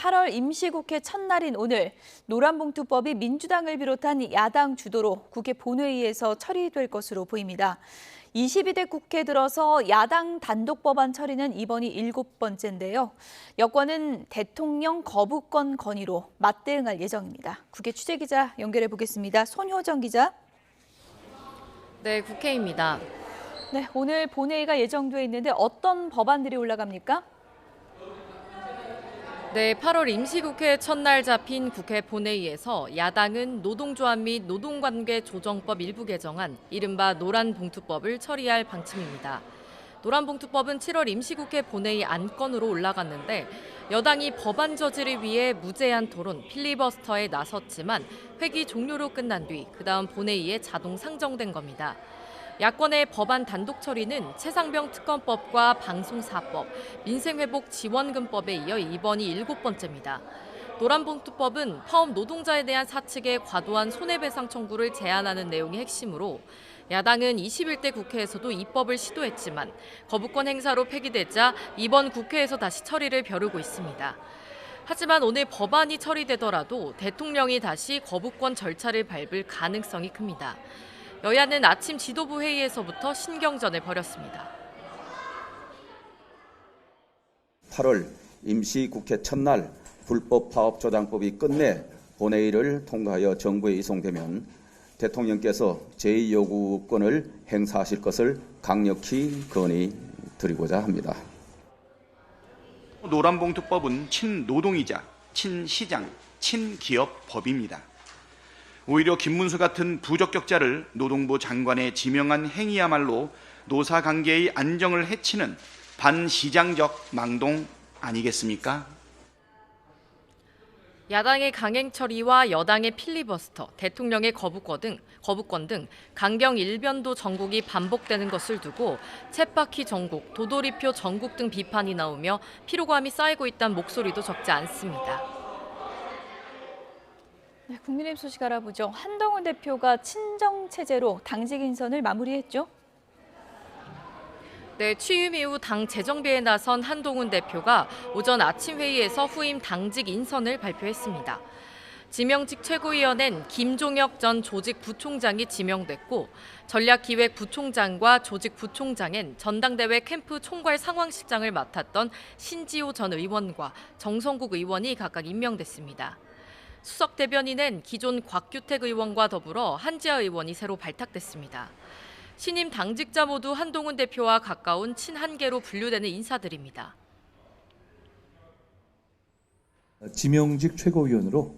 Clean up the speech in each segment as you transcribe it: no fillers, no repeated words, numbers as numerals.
8월 임시국회 첫날인 오늘 노란봉투법이 민주당을 비롯한 야당 주도로 국회 본회의에서 처리될 것으로 보입니다. 22대 국회 들어서 야당 단독 법안 처리는 이번이 7번째인데요. 여권은 대통령 거부권 건의로 맞대응할 예정입니다. 국회 취재기자 연결해 보겠습니다. 손효정 기자. 네, 국회입니다. 네, 오늘 본회의가 예정돼 있는데 어떤 법안들이 올라갑니까? 네, 8월 임시국회 첫날 잡힌 국회 본회의에서 야당은 노동조합 및 노동관계 조정법 일부 개정안, 이른바 노란봉투법을 처리할 방침입니다. 노란봉투법은 7월 임시국회 본회의 안건으로 올라갔는데 여당이 법안 저지를 위해 무제한 토론, 필리버스터에 나섰지만 회기 종료로 끝난 뒤 그다음 본회의에 자동 상정된 겁니다. 야권의 법안 단독 처리는 최상병 특검법과 방송사법, 민생회복지원금법에 이어 이번이 7번째입니다. 노란봉투법은 파업 노동자에 대한 사측의 과도한 손해배상 청구를 제한하는 내용이 핵심으로 야당은 21대 국회에서도 입법을 시도했지만 거부권 행사로 폐기되자 이번 국회에서 다시 처리를 벼르고 있습니다. 하지만 오늘 법안이 처리되더라도 대통령이 다시 거부권 절차를 밟을 가능성이 큽니다. 여야는 아침 지도부 회의에서부터 신경전을 벌였습니다. 8월 임시국회 첫날 불법 파업 조장법이 끝내 본회의를 통과하여 정부에 이송되면 대통령께서 제2요구권을 행사하실 것을 강력히 건의드리고자 합니다. 노란봉투법은 친노동이자 친시장, 친기업법입니다. 오히려 김문수 같은 부적격자를 노동부 장관에 지명한 행위야말로 노사관계의 안정을 해치는 반시장적 망동 아니겠습니까? 야당의 강행 처리와 여당의 필리버스터, 대통령의 거부권 등 강경 일변도 정국이 반복되는 것을 두고 쳇바퀴 정국, 도돌이표 정국 등 비판이 나오며 피로감이 쌓이고 있다는 목소리도 적지 않습니다. 네, 국민의힘 소식 알아보죠. 한동훈 대표가 친정체제로 당직 인선을 마무리했죠. 네, 취임 이후 당 재정비에 나선 한동훈 대표가 오전 아침 회의에서 후임 당직 인선을 발표했습니다. 지명직 최고위원엔 김종혁 전 조직부총장이 지명됐고 전략기획부총장과 조직부총장엔 전당대회 캠프 총괄 상황실장을 맡았던 신지호 전 의원과 정성국 의원이 각각 임명됐습니다. 수석 대변인은 기존 곽규택 의원과 더불어 한지아 의원이 새로 발탁됐습니다. 신임 당직자 모두 한동훈 대표와 가까운 친한계로 분류되는 인사들입니다. 지명직 최고위원으로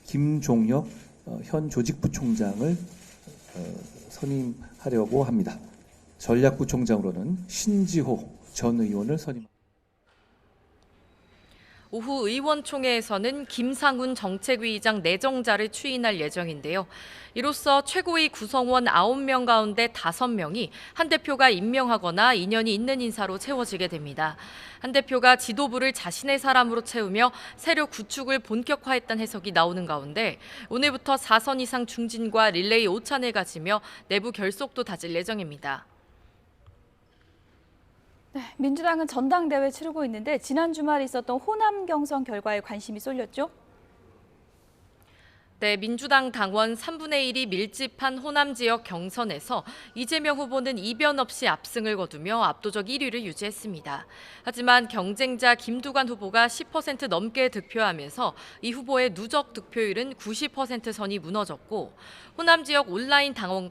김종혁 현 조직부총장을 선임하려고 합니다. 전략부총장으로는 신지호 전 의원을 선임합니다. 오후 의원총회에서는 김상훈 정책위의장 내정자를 추인할 예정인데요. 이로써 최고위 구성원 9명 가운데 5명이 한 대표가 임명하거나 인연이 있는 인사로 채워지게 됩니다. 한 대표가 지도부를 자신의 사람으로 채우며 세력 구축을 본격화했다는 해석이 나오는 가운데 오늘부터 4선 이상 중진과 릴레이 오찬을 가지며 내부 결속도 다질 예정입니다. 네, 민주당은 전당대회 치르고 있는데 지난 주말 있었던 호남 경선 결과에 관심이 쏠렸죠? 네, 민주당 당원 3분의 1이 밀집한 호남 지역 경선에서 이재명 후보는 이변 없이 압승을 거두며 압도적 1위를 유지했습니다. 하지만 경쟁자 김두관 후보가 10% 넘게 득표하면서 이 후보의 누적 득표율은 90% 선이 무너졌고 호남 지역 온라인 당원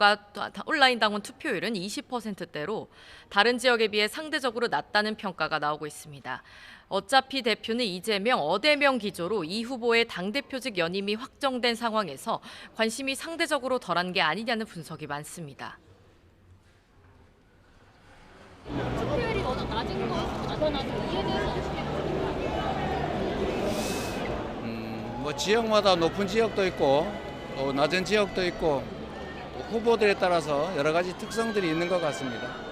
투표율은 20%대로 다른 지역에 비해 상대적으로 낮다는 평가가 나오고 있습니다. 어차피 대표는 이재명, 어대명 기조로 이 후보의 당대표직 연임이 확정된 상황에서 관심이 상대적으로 덜한 게 아니냐는 분석이 많습니다. 투표율이 워낙 낮은 것으로 나타나서 이에 대해서 어떻게 보십니까? 지역마다 높은 지역도 있고 또 낮은 지역도 있고 또 후보들에 따라서 여러 가지 특성들이 있는 것 같습니다.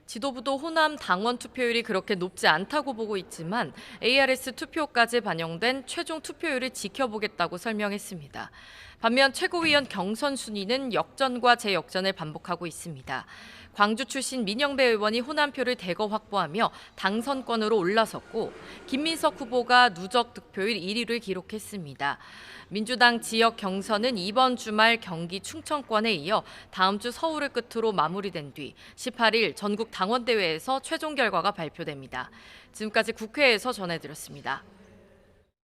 지도부도 호남 당원 투표율이 그렇게 높지 않다고 보고 있지만 ARS 투표까지 반영된 최종 투표율을 지켜보겠다고 설명했습니다. 반면 최고위원 경선 순위는 역전과 재역전을 반복하고 있습니다. 광주 출신 민영배 의원이 호남표를 대거 확보하며 당선권으로 올라섰고 김민석 후보가 누적 득표율 1위를 기록했습니다. 민주당 지역 경선은 이번 주말 경기 충청권에 이어 다음 주 서울을 끝으로 마무리된 뒤 18일 전국 당원대회에서 최종 결과가 발표됩니다. 지금까지 국회에서 전해드렸습니다.